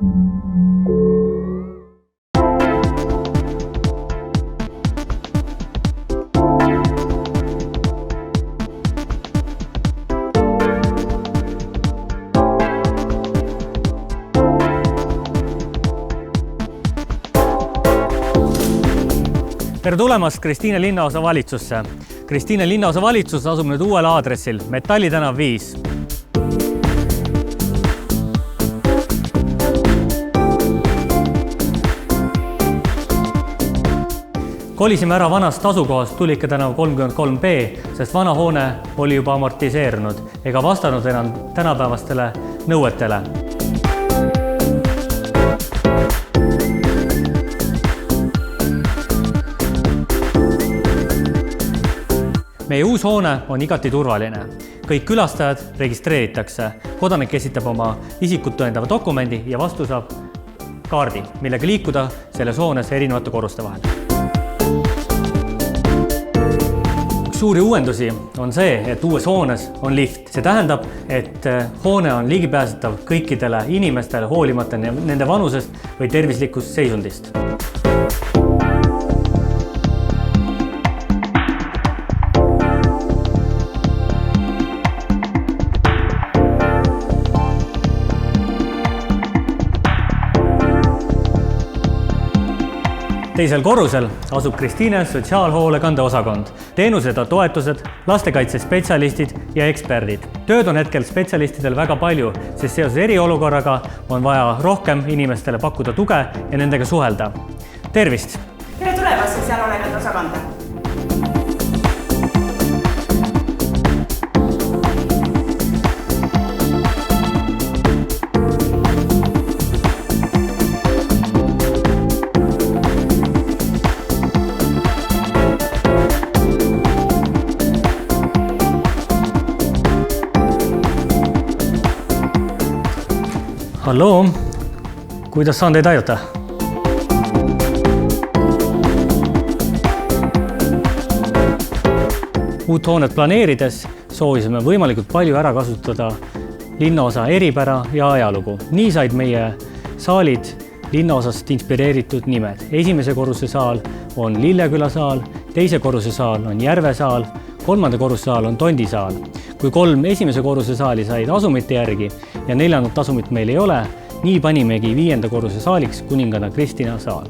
Tere tulemast Kristiine linnaosa valitsusse. Kristiine linnaosa valitsus asub nüüd uuel aadressil Metalli tänav 5. Kolisime ära vanast asukohast Tulike tänav 33B, sest vana hoone oli juba amortiseerunud ega vastanud enam tänapäevastele nõuetele. Meie uus hoone on igati turvaline. Kõik külastajad registreeritakse. Kodanik esitab oma isikut tõendava dokumendi ja vastu saab kaardi, millega liikuda selles hoones erinevate korruste vahel. Üks suuri uuendusi on see, et uues hoones on lift. See tähendab, et hoone on ligipääsetav kõikidele inimestele hoolimata nende vanusest või tervislikust seisundist. Teisel korrusel asub Kristiine sotsiaalhoolekande osakond. Teenused ja toetused, lastekaitsespetsialistid ja eksperdid. Tööd on hetkel spetsialistidel väga palju, sest seoses eriolukorraga on vaja rohkem inimestele pakkuda tuge ja nendega suhelda. Tervist! Tere tulemast sotsiaalhoolekande osakonda! Halloo, kuidas saan teid aidata? Uut hoonet planeerides soovisime võimalikult palju ära kasutada linnaosa eripära ja ajalugu. Nii said meie saalid linnaosast inspireeritud nimed. Esimese korruse saal on Lilleküla saal, teise korruse saal on Järve saal, kolmanda korruse saal on Tondi saal. Kui 3 esimese korruse saali said asumite järgi ja 4. asumit meil ei ole, nii panimegi 5. korruse saaliks kuninganna Kristina saal.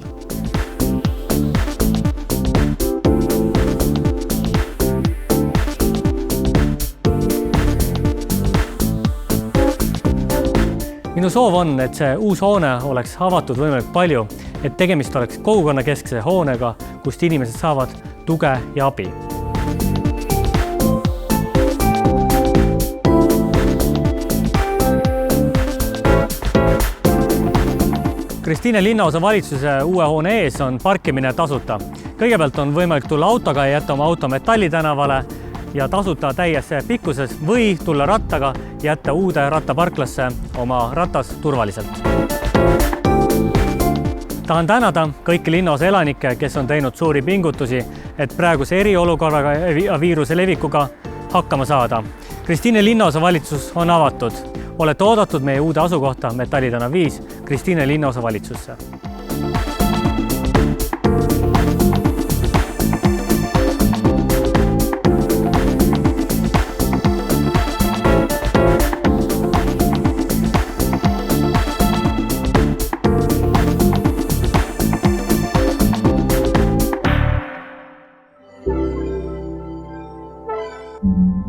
Minu soov on, et see uus hoone oleks avatud võimalikult palju, et tegemist oleks kogukonnakeskse hoonega, kust inimesed saavad tuge ja abi. Kristiine linnaosa valitsuse uue hoone ees on parkimine tasuta. Kõigepealt on võimalik tulla autoga ja jätta oma auto Metalli tänavale ja tasuta täies pikkuses või tulla rattaga ja jätta uude rattaparklasse oma ratas turvaliselt. Tahan tänada kõiki linnaosa elanikke, kes on teinud suuri pingutusi, et praeguse eriolukorraga ja viiruse levikuga hakkama saada. Kristiine linnaosa valitsus on avatud. Olete oodatud meie uude asukohta Metalli tänav 5 Kristiine linnaosa valitsusse. Thank you.